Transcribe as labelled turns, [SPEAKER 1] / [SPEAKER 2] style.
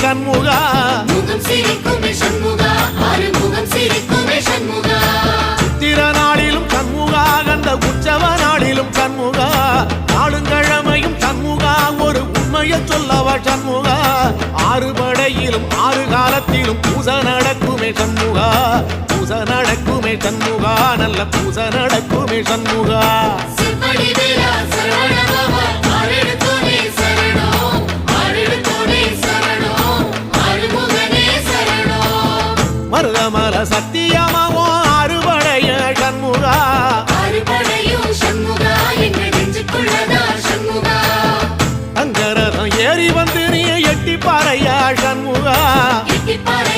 [SPEAKER 1] சண்முகா
[SPEAKER 2] முகம் சிரிக்குமே சண்முகா ஆறுமுகம் சிரிக்குமே சண்முகா
[SPEAKER 1] சித்திர நாளிலும் சண்முகா கந்த உற்சவ நாளிலும் சண்முகா நாளுங்கிழமையும் சண்முகா ஒரு உண்மையை சொல்லவா சண்முகா ஆறு படையிலும் ஆறு காலத்திலும் பூசை நடக்குமே சண்முகா பூசை நடக்குமே சண்முகா நல்ல பூசை நடக்குமே சண்முகா
[SPEAKER 2] சிவடி வேலா சரவணபவா ஆரெடுத்தோனே சரணம் ஆரெடுத்தோனே சரணம் ஆறுமுகனே சரணம்
[SPEAKER 1] மருதமல சத்தியமாவோ அறுபடைய சண்முகா
[SPEAKER 2] அறுபடையும் சண்முகா எங்க நெஞ்சுக்குள்ளதா சண்முகா
[SPEAKER 1] அங்கரதம் ஏறி வந்து நீ எட்டி பாறையா சண்முகா
[SPEAKER 2] எட்டிப்பாறை